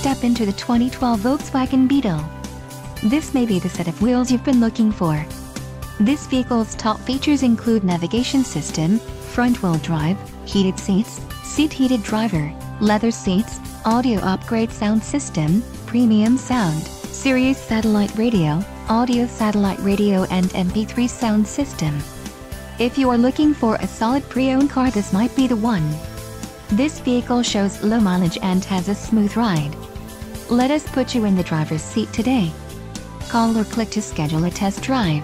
step into the 2012 Volkswagen Beetle. This may be the set of wheels you've been looking for. This vehicle's top features include navigation system, front-wheel drive, heated seats, seat-heated driver, leather seats, audio upgrade sound system, premium sound, Sirius satellite radio, audio satellite radio and MP3 sound system. If you are looking for a solid pre-owned car, this might be the one. This vehicle shows low mileage and has a smooth ride. Let us put you in the driver's seat today. Call or click to schedule a test drive.